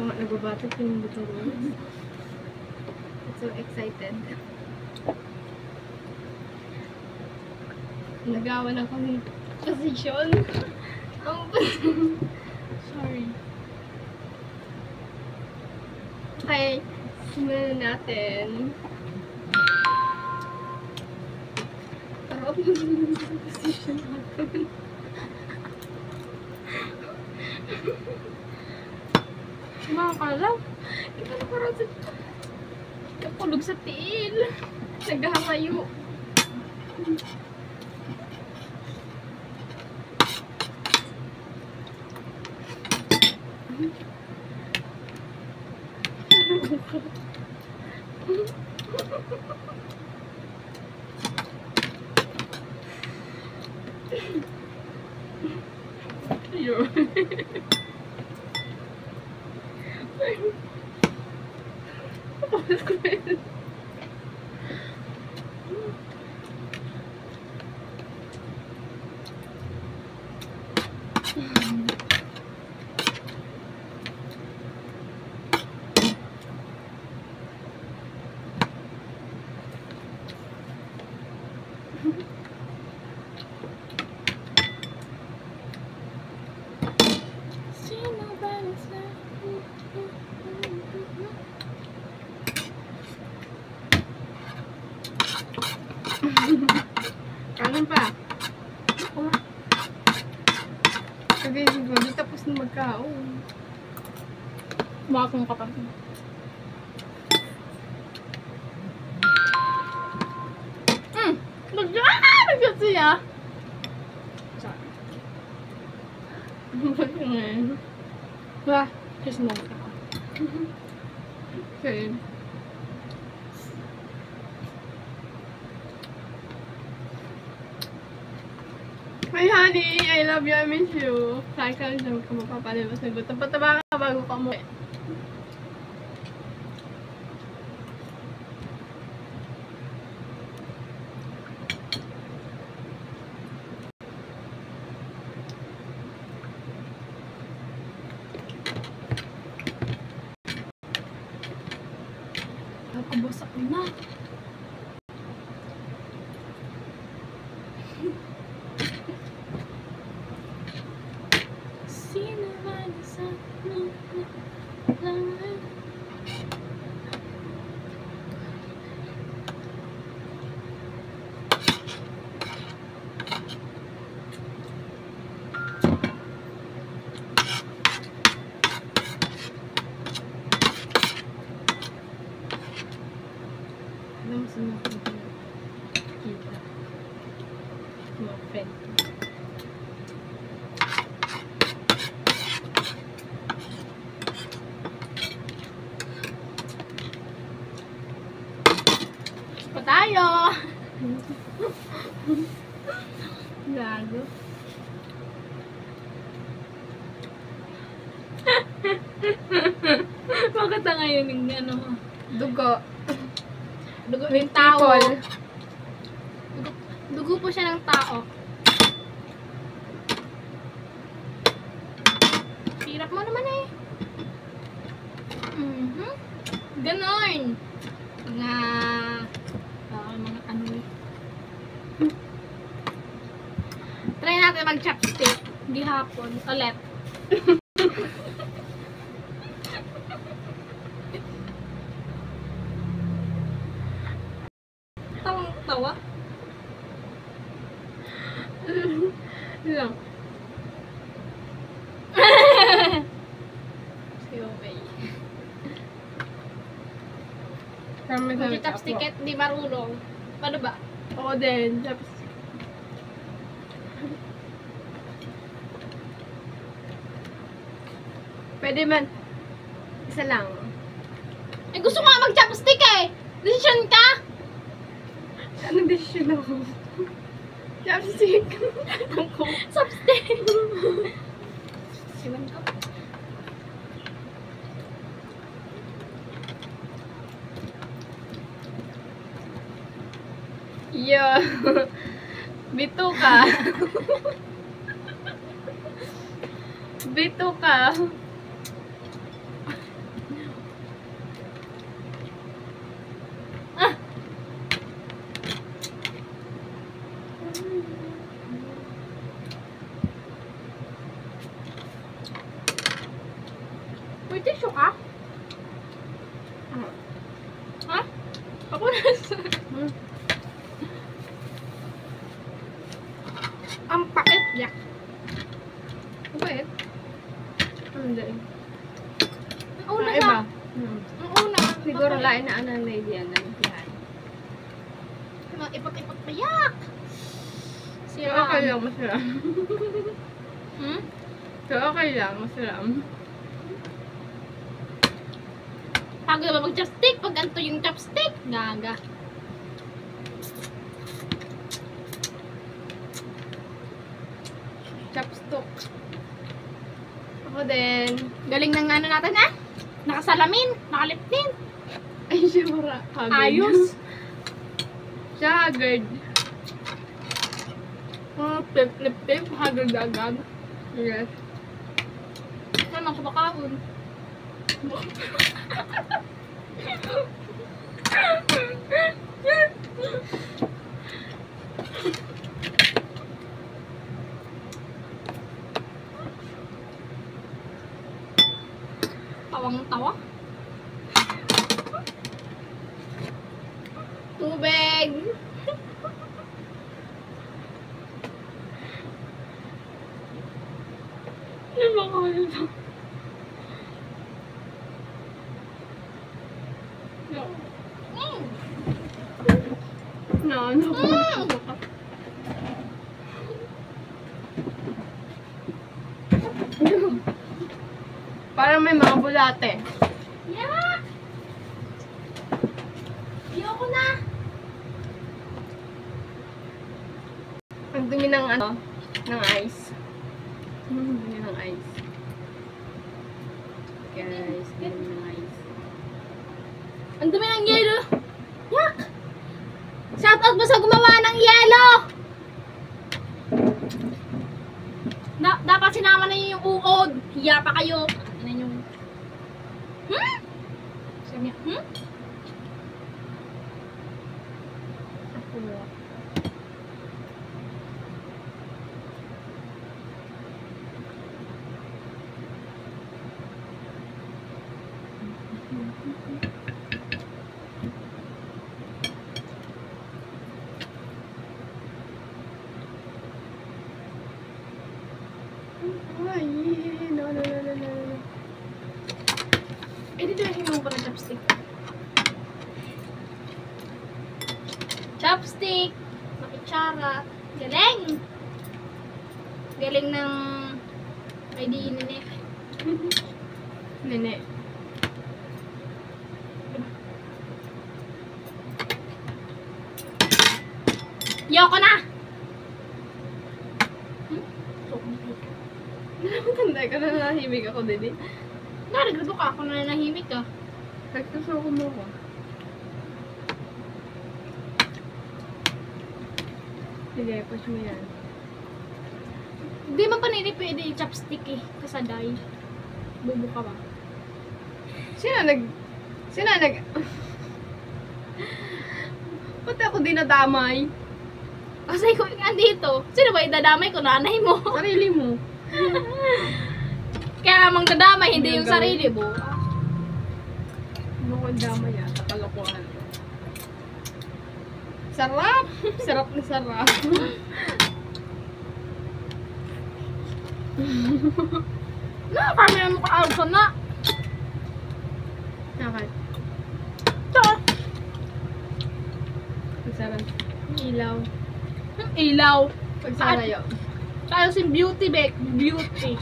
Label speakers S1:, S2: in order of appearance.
S1: Mga nagbabatot yung buto ko. So excited. Nagawa na kami position. Sorry. Okay, simulan natin. Parang position natin. Makakalaw. Ito na parang sa... Napulog sa tiil. Naghahayo. Ayun. Tapos ko yun. Kanan pa. Sagay siguro, di tapos na magkaon.
S2: Makakong ka pa.
S1: Nag-gat siya. Sorry. Ba't ka ngayon?
S2: Wah, just mo ka.
S1: Okay. Hi honey, I love you, I miss you. Kaya ka lang siya magkamapapalibas na gutom. Pataba ka bago ka mo.
S2: Nakabasak na. Sino ba sa langan?
S1: Alam mo sa mga kita. Mga friend.
S2: Pa tayo!
S1: Gago.
S2: Bakit na ngayon yung ano?
S1: Dugo.
S2: Dugo yung tao.
S1: People.
S2: Dugo po siya ng tao. Hirap mo naman eh. Ganon. Mga ano eh. Try natin mag-chopstick. Hindi hapon. Ulit. Tawang-tawa.
S1: Lang.
S2: Okay.
S1: Kami sa
S2: Mag-chopstick at di marunong. Paano ba?
S1: Oo din. Chopstick. Pwede man. Isa lang.
S2: Eh gusto nga mag-chopstick eh! Decision ka?
S1: Anong desisyon ako? Chopstick. Ako.
S2: Chopstick! Siwan ka.
S1: Yeah. Bito ka. Bito ka.
S2: May tissue ka?
S1: Ah.
S2: Ha? Ako nasa.
S1: Hmm.
S2: Ang pakit. Yak.
S1: Bakit? Hindi.
S2: Ang una
S1: Iba.
S2: sa.
S1: Hmm.
S2: Ang una.
S1: Siguro lain na anang lady yan. Nantihan.
S2: Mga ipot-ipot pa. Yak.
S1: So, okay lang, masarap.
S2: Hmm?
S1: So, okay lang, masarap.
S2: Pag ba mag-chopstick? Pag ganito yung chopstick? Gaga.
S1: Chopstock. Ako din.
S2: Galing ng ano natin ha? Nakasalamin. Nakaliptin.
S1: Ay, siya mura. Haggard.
S2: Ayos.
S1: Siya haggard.
S2: Pip. Haggard agad.
S1: Yes.
S2: Ano sa bakaon? Tawang-tawa. Tubig.
S1: Ano ba ko ito?
S2: Mm.
S1: No, ano ba? Parang may mga bulate.
S2: Yeah. Ayoko na.
S1: Ang dumi ng ano, ng ice. Ang dumi ng ice. Guys, ang dumi ng ice.
S2: Ang dumi ng yelo. Yak! Shoutout mo sa gumawa ng yelo! Dapat sinama na yun yung uod. Hiya pa kayo. Ano yung... Sabi niya,
S1: Ako na. Ay, no.
S2: Eh, dito na hinuha ko ng chopstick. Chopstick! Makitsara. Galing! Galing ng ID nini.
S1: Nene.
S2: Yoko na!
S1: Tanda ka na nahimig ako din eh.
S2: Narigrado ka ako na nahimik ka.
S1: Nagsusuko mo ko. Sige, push mo yan.
S2: Hindi man pa nili pwede i-chopstick eh. Kasaday. Bubo ka ba?
S1: Sino nag... Pati ako dinadamay.
S2: Kasi kung andito, sino ba idadamay ko? Nanay mo.
S1: Sarili mo.
S2: Kaya amang dadamay, hindi yung
S1: Gagawin.
S2: sarili mo.
S1: Ano ko damay ah, sa kalokohan. Sarap! Sarap na sarap.
S2: Kami na mukha alsa na.
S1: Nakal.
S2: Ito.
S1: Pagsarap. Ilaw.
S2: Ilaw.
S1: Pagsarayo.
S2: Tayo si beauty, Beck. Beauty.